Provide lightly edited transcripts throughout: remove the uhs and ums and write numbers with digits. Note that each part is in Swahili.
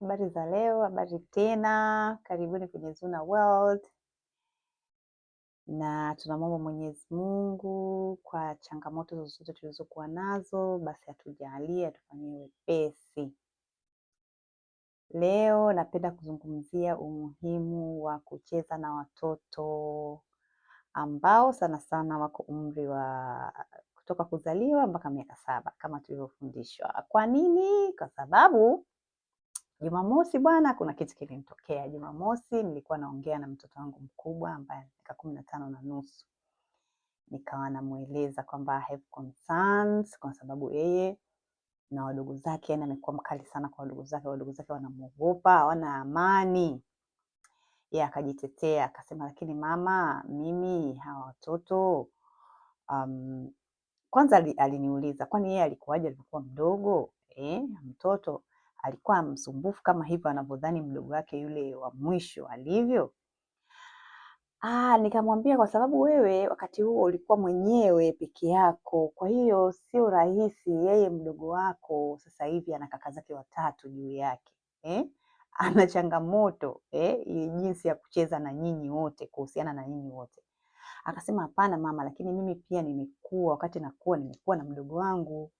Habari za leo, habari tena, karibuni kwenye Zuna World, na tunamwomba Mwenyezi Mungu kwa changamoto zozote tulizokuwa nazo, basi atujalie, atufanyie wepesi. Leo napenda kuzungumzia umuhimu wa kucheza na watoto ambao sana sana wako umri wa kutoka kuzaliwa mpaka miaka 7 kama tulivyofundishwa. Kwa nini? Kwa sababu Jumamosi bwana, kuna kitu kilinitokea. Jumamosi nilikuwa naongea na mtoto wangu mkubwa ambaye miaka 15 na nusu. Nikawa namueleza kwamba I have concerns kwa sababu yeye na wadogo zake, yani amekuwa mkali sana kwa wadogo zake wanamuogopa, hawana amani. Yeye akajitetea akasema, lakini mama, mimi hawa watoto kwanza aliniuliza kwani yeye alikuwaje alipokuwa mdogo? Mtoto alikuwa msumbufu kama hivyo anavyodhani mdogo wake yule wa mwisho alivyo? Nikamwambia kwa sababu wewe wakati huo ulikuwa mwenyewe peke yako, kwa hiyo sio rahisi. Yeye mdogo wako sasa hivi ana kaka zake watatu juu yake, ana changamoto jinsi ya kucheza na nyinyi wote, kuhusiana na nyinyi wote. Akasema hapana mama, lakini mimi pia nimekuwa, wakati nimekuwa na mdogo wangu,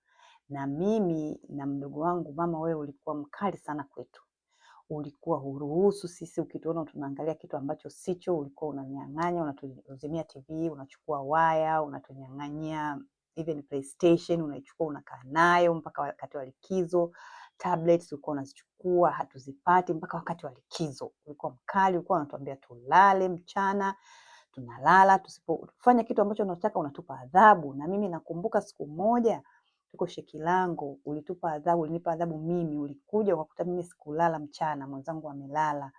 na mimi na mdogo wangu mama, wewe ulikuwa mkali sana kwetu. Ulikuwa huruhusu sisi, ukituona tunaangalia kitu ambacho sicho, ulikuwa unanyang'anya, unatuzimia TV, unachukua waya, unatunyang'anyia even PlayStation unaichukua unakaa nayo mpaka wakati wa likizo. Tablets ulikuwa unazichukua, hatuzipati mpaka wakati wa likizo. Ulikuwa mkali, ulikuwa unatuambia tulale mchana, tunalala, tusipofanya kitu ambacho unataka unatupa adhabu. Na mimi nakumbuka siku moja tuko Shekilango, ulitupa adhabu, ulinipa adhabu mimi, ulikuja ukakuta mimi sikulala mchana, mwenzangu amelala.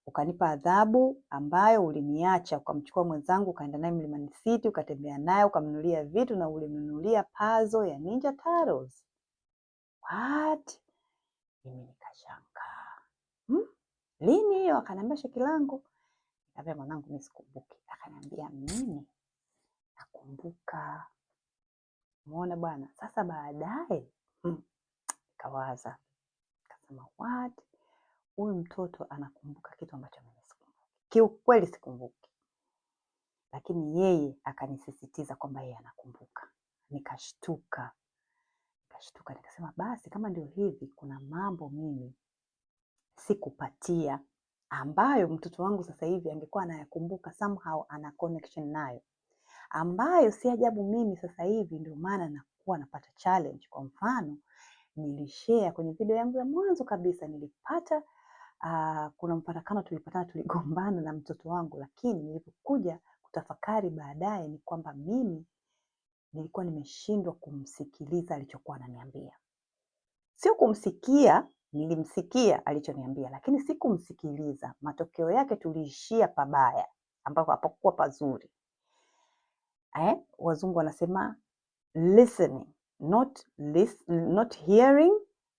Ukanipa adhabu ambayo uliniacha, ukamchukua mwenzangu ukaenda naye Mlimani City, ukatembea naye, ukamnunulia vitu na ulimnunulia puzzle ya Ninja Turtles. What? Mimi nikashangaa. Lini hiyo? Akaniambia Shekilango. Nikamwambia mwanangu mimi sikumbuki. Akaniambia mimi nakumbuka. Umeona bwana? Sasa baadaye kawaza, kasema what, huyu mtoto anakumbuka kitu ambacho mimi sikumbuki. Kiukweli sikumbuki, lakini yeye akanisisitiza kwamba yeye anakumbuka. Nikashtuka, nikasema basi kama ndio hivi, kuna mambo mimi sikupatia ambayo mtoto wangu sasa hivi angekuwa anayakumbuka, somehow ana connection nayo, ambayo si ajabu mimi sasa hivi ndio maana nakuwa napata challenge. Kwa mfano, nilishare kwenye video yangu ya mwanzo kabisa, nilipata kuna mfarakano tulipatana, tuligombana na mtoto wangu, lakini nilipokuja kutafakari baadaye ni kwamba mimi nilikuwa nimeshindwa kumsikiliza alichokuwa ananiambia. Sio kumsikia, nilimsikia alichoniambia, lakini sikumsikiliza. Matokeo yake tuliishia pabaya, ambapo hapakuwa pazuri. Wazungu wanasema listening, not hearing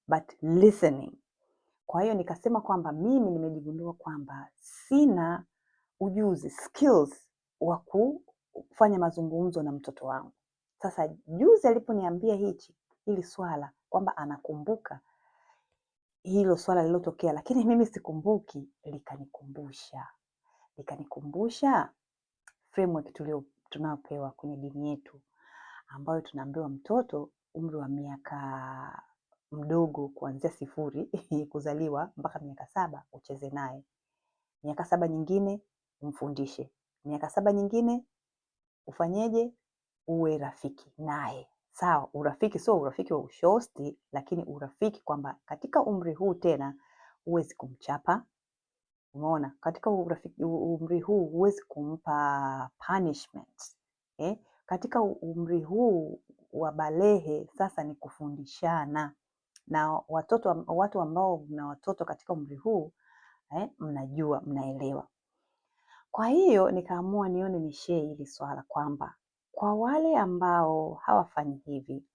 but listening. Kwa hiyo nikasema kwamba mimi nimejigundua kwamba sina ujuzi, skills wa kufanya mazungumzo na mtoto wangu. Sasa juzi aliponiambia hili swala kwamba anakumbuka hilo swala lililotokea, lakini mimi sikumbuki, likanikumbusha framework tunayopewa kwenye dini yetu, ambayo tunaambiwa mtoto umri wa miaka mdogo kuanzia 0 kuzaliwa mpaka miaka 7 ucheze naye. Miaka 7 nyingine umfundishe. Miaka 7 nyingine ufanyeje? Uwe rafiki naye. Sawa, urafiki sio urafiki wa ushosti, lakini urafiki kwamba katika umri huu tena huwezi kumchapa. Umeona? Katika umri huu huwezi kumpa punishment. Katika umri huu wa balehe sasa ni kufundishana. Na watu ambao mna watoto katika umri huu, mnajua, mnaelewa. Kwa hiyo nikaamua ni share hili swala kwamba kwa wale ambao hawafanyi hivi,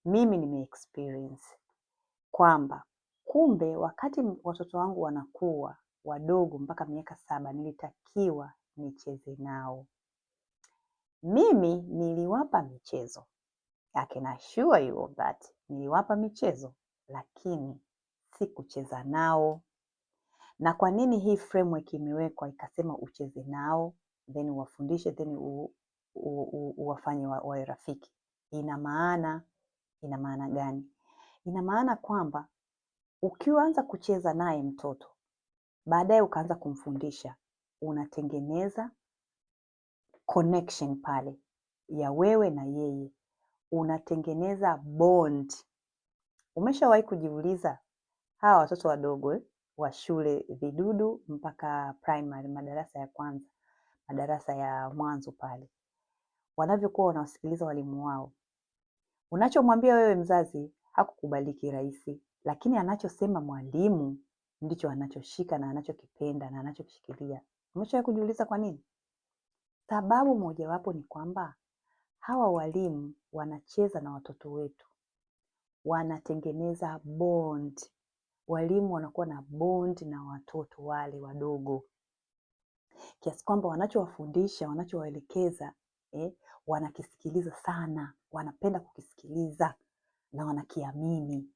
mimi nime-experience kwamba kumbe wakati watoto wangu wanakuwa wadogo mpaka miaka 7 nilitakiwa nicheze nao. Mimi niliwapa michezo. I can assure you of that. Niliwapa michezo, lakini si kucheza nao. Na kwa nini hii framework imewekwa ikasema ucheze nao, then uwafundishe, then uwafanye wawe rafiki? Ina maana gani? Ina maana kwamba ukianza kucheza naye mtoto, baadaye ukaanza kumfundisha, unatengeneza connection pale ya wewe na yeye, unatengeneza bond. Umeshawahi kujiuliza hawa watoto wadogo wa shule vidudu mpaka primary, madarasa ya kwanza, madarasa ya mwanzo pale, wanavyokuwa wanawasikiliza walimu wao, unachomwambia wewe mzazi hakukubaliki rahisi, lakini anachosema mwalimu ndicho anachoshika na anachokipenda na anachokishikilia. Umeshawahi kujiuliza kwa nini? Sababu mojawapo ni kwamba hawa walimu wanacheza na watoto wetu, wanatengeneza bond. Walimu wanakuwa na bond na watoto wale wadogo, kiasi kwamba wanachowafundisha, wanachowaelekeza wanakisikiliza sana, wanapenda kukisikiliza na wanakiamini.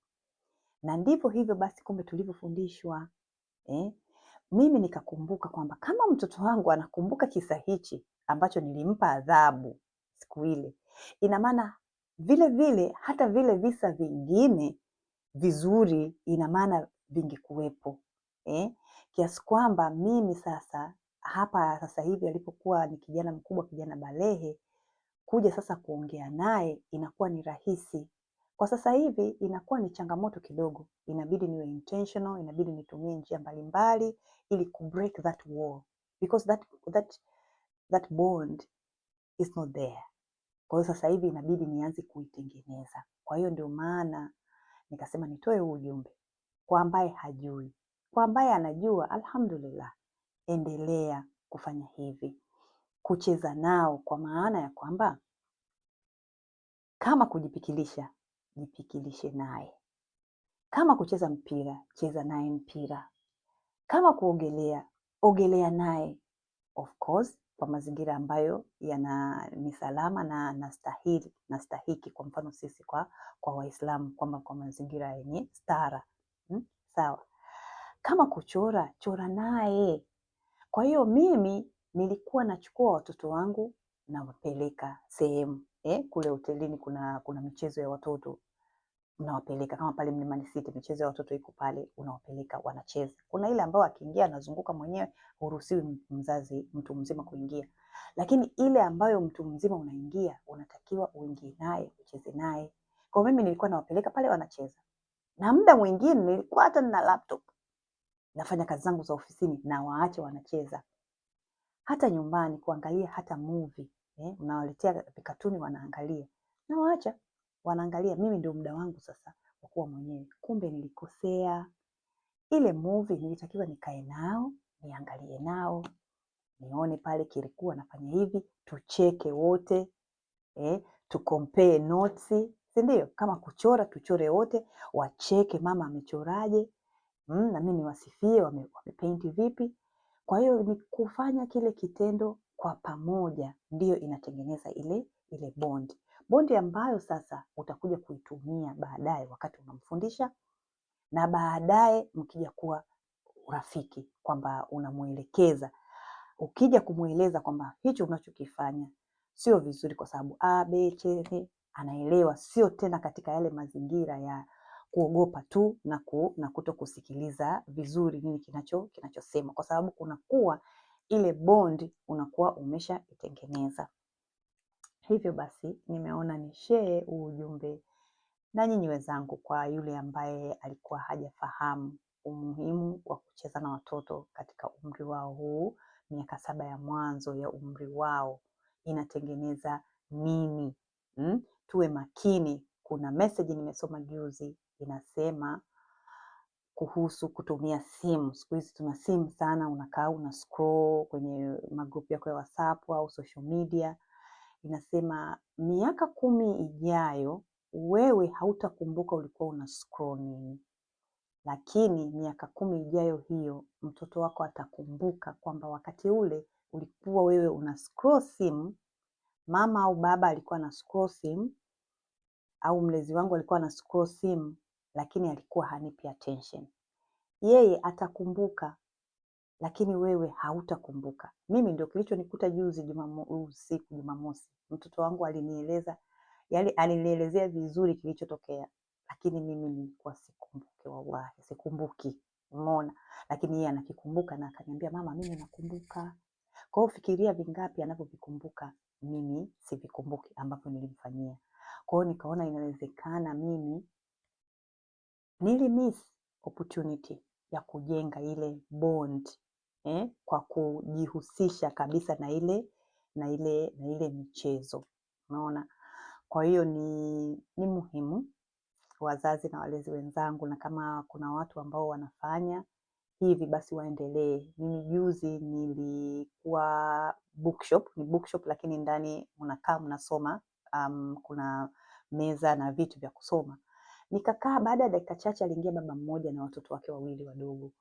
Na ndivyo hivyo basi kumbe tulivyofundishwa. Mimi nikakumbuka kwamba kama mtoto wangu anakumbuka kisa hichi ambacho nilimpa adhabu siku ile, ina maana vile vile hata vile visa vingine vizuri ina maana vingekuwepo, kiasi kwamba mimi sasa hapa sasa hivi alipokuwa ni kijana mkubwa, kijana balehe, kuja sasa kuongea naye inakuwa ni rahisi. Kwa sasa hivi inakuwa ni changamoto kidogo, inabidi niwe intentional, inabidi nitumie njia mbalimbali ili kubreak that wall, because that bond is not there. Kwa hiyo sasa hivi inabidi nianze kuitengeneza. Kwa hiyo ndio maana nikasema nitoe huu ujumbe kwa ambaye hajui. Kwa ambaye anajua, alhamdulillah, endelea kufanya hivi, kucheza nao, kwa maana ya kwamba kama kujipikilisha, jipikilishe naye. Kama kucheza mpira, cheza naye mpira. Kama kuogelea, ogelea naye, of course kwa mazingira ambayo ni salama na nastahiki. Kwa mfano sisi kwa Waislamu, kwamba kwa mazingira yenye stara. Sawa. Kama kuchora, chora naye. Kwa hiyo mimi nilikuwa nachukua watoto wangu nawapeleka sehemu, kule hotelini kuna michezo ya watoto, unawapeleka kama pale Mlimani City, michezo ya watoto iko pale, unawapeleka wanacheza. Kuna ile ambayo akiingia anazunguka mwenyewe, huruhusiwi mtu mzima kuingia. Lakini ile ambayo mtu mzima unaingia, unatakiwa uingie naye, ucheze naye. Kwa mimi nilikuwa nawapeleka pale wanacheza. Na muda mwingine nilikuwa hata nina laptop, nafanya kazi zangu za ofisini na waache wanacheza. Hata nyumbani kuangalia hata movie, unawaletea katuni wanaangalia, na waacha wanaangalia. Mimi ndio muda wangu sasa wa kuwa mwenyewe. Kumbe nilikosea. Ile movie nilitakiwa nikae nao, niangalie nao, nione pale kilikuwa nafanya hivi, tucheke wote, tucompare notes, si ndio? Kama kuchora, tuchore wote, wacheke mama amechoraje, na mimi niwasifie wamepaint vipi. Kwa hiyo ni kufanya kile kitendo kwa pamoja ndiyo inatengeneza ile bond. Bondi ambayo sasa utakuja kuitumia baadaye wakati unamfundisha, na baadaye mkija kuwa urafiki, kwamba unamuelekeza. Ukija kumueleza kwamba hicho unachokifanya sio vizuri kwa sababu A, B, C, D, anaelewa. Sio tena katika yale mazingira ya kuogopa tu na kuto kusikiliza vizuri nini kinachosema, kwa sababu kunakuwa ile bond unakuwa umeshaitengeneza. Hivyo basi nimeona ni share ujumbe na nyinyi wenzangu, kwa yule ambaye alikuwa hajafahamu umuhimu wa kucheza na watoto katika umri wao huu, miaka 7 ya mwanzo ya umri wao inatengeneza nini. Tuwe makini. Kuna message nimesoma juzi inasema kuhusu kutumia simu. Siku hizi tuna simu sana, unakaa una scroll kwenye magrupu yako ya WhatsApp au social media. Inasema miaka 10 ijayo wewe hautakumbuka ulikuwa una scroll nini, lakini miaka 10 ijayo hiyo mtoto wako atakumbuka kwamba wakati ule ulikuwa wewe una scroll simu, mama au baba alikuwa na scroll simu, au mlezi wangu alikuwa na scroll simu, lakini alikuwa hanipi attention. Yeye atakumbuka, lakini wewe hautakumbuka. Mimi ndio kilichonikuta juzi Jumamosi. Mtoto wangu alinieleza, yaani alinielezea vizuri kilichotokea, lakini mimi nilikuwa sikumbuki, wallahi sikumbuki. Umeona? Lakini yeye anakikumbuka na akaniambia, mama, mimi nakumbuka. Kwa hiyo fikiria vingapi anavyovikumbuka, mimi sivikumbuki ambavyo nilimfanyia. Kwa hiyo nikaona inawezekana mimi nilimiss opportunity ya kujenga ile bond kwa kujihusisha kabisa na ile michezo. Unaona? Kwa hiyo ni muhimu wazazi na walezi wenzangu, na kama kuna watu ambao wanafanya hivi basi waendelee. Mimi juzi nilikuwa bookshop, ni bookshop lakini ndani mnakaa mnasoma, kuna meza na vitu vya kusoma. Nikakaa, baada ya dakika chache aliingia baba mmoja na watoto wake wawili wadogo.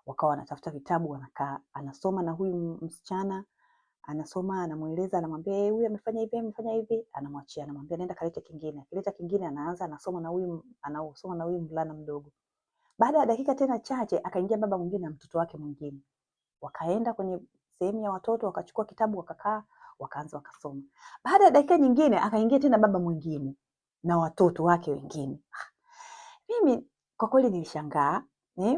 Wakawa wanatafuta vitabu, wanakaa, anasoma na huyu msichana, anasoma, anamueleza, anamwambia huyu amefanya hivi, anamwachia, anamwambia nenda kalete kingine. Akileta kingine anaanza anasoma na huyu mvulana mdogo. Baada ya dakika tena chache akaingia baba mwingine na mtoto wake mwingine. Wakaenda kwenye sehemu ya watoto, wakachukua kitabu, wakakaa, wakaanza wakasoma. Baada ya dakika nyingine akaingia tena baba mwingine na watoto wake wengine. Mimi kwa kweli nilishangaa,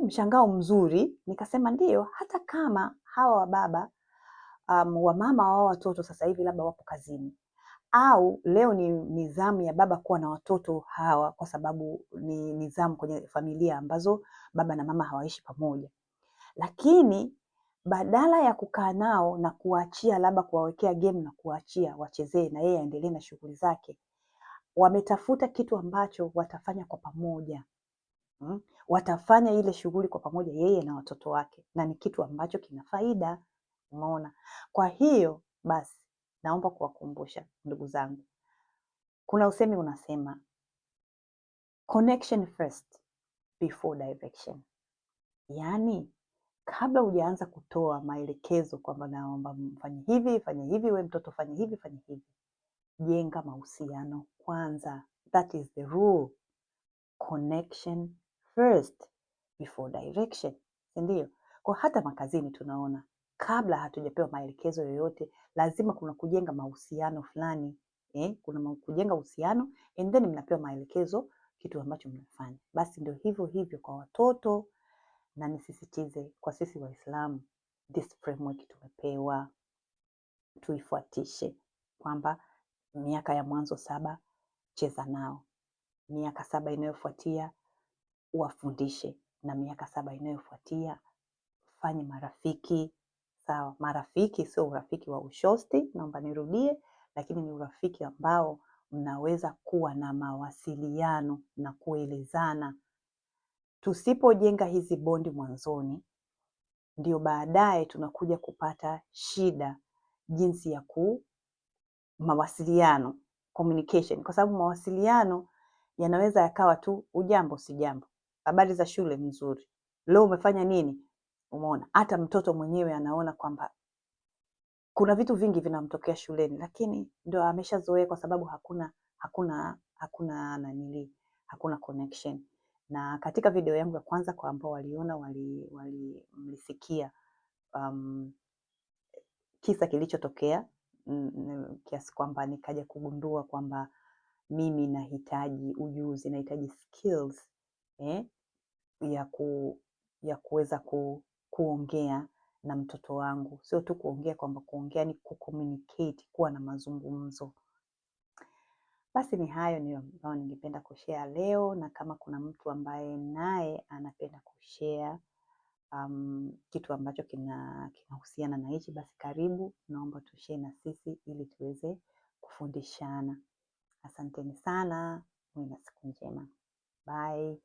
mshangao mzuri. Nikasema ndio, hata kama hawa wababa wamama wa watoto sasa hivi labda wapo kazini, au leo ni nizamu ya baba kuwa na watoto hawa, kwa sababu ni nizamu kwenye familia ambazo baba na mama hawaishi pamoja. Lakini badala ya kukaa nao na kuachia, labda kuwawekea game na kuachia wachezee na yeye aendelee na shughuli zake, wametafuta kitu ambacho watafanya kwa pamoja. Watafanya ile shughuli kwa pamoja, yeye na watoto wake, na ni kitu ambacho kina faida. Umeona? Kwa hiyo basi naomba kuwakumbusha ndugu zangu, kuna usemi unasema connection first before direction. Yaani kabla hujaanza kutoa maelekezo kwamba naomba mfanye hivi, we mtoto fanye hivi, jenga mahusiano kwanza. That is the rule. Connection first before direction. Ndio. Kwa hata makazini tunaona kabla hatujapewa maelekezo yoyote, lazima kuna kujenga mahusiano fulani. Kuna kujenga uhusiano and then mnapewa maelekezo kitu ambacho mnafanya. Basi ndio hivyo kwa watoto, na nisisitize kwa sisi Waislamu, this framework tumepewa tuifuatishe, kwamba miaka ya mwanzo 7 cheza nao, miaka 7 inayofuatia wafundishe, na miaka 7 inayofuatia fanye marafiki. Sawa, marafiki sio urafiki wa ushosti, naomba nirudie, lakini ni urafiki ambao mnaweza kuwa na mawasiliano na kuelezana. Tusipojenga hizi bondi mwanzoni, ndio baadaye tunakuja kupata shida jinsi ya mawasiliano, communication, kwa sababu mawasiliano yanaweza yakawa tu ujambo si jambo, habari za shule nzuri, leo umefanya nini. Umeona? Hata mtoto mwenyewe anaona kwamba kuna vitu vingi vinamtokea shuleni, lakini ndio ameshazoea kwa sababu hakuna connection. Na katika video yangu ya kwanza, kwa ambao waliona mlisikia kisa kilichotokea, kiasi kwamba nikaja kugundua kwamba mimi nahitaji ujuzi, nahitaji skills ya kuweza kuongea na mtoto wangu. Sio tu kuongea, kwamba kuongea ni kucommunicate, kuwa na mazungumzo. Basi ni hayo ambayo ningependa kushare leo, na kama kuna mtu ambaye naye anapenda kushare kitu ambacho kinahusiana na hichi, basi karibu, naomba tushare na sisi ili tuweze kufundishana. Asanteni sana, mwe na siku njema. Bye.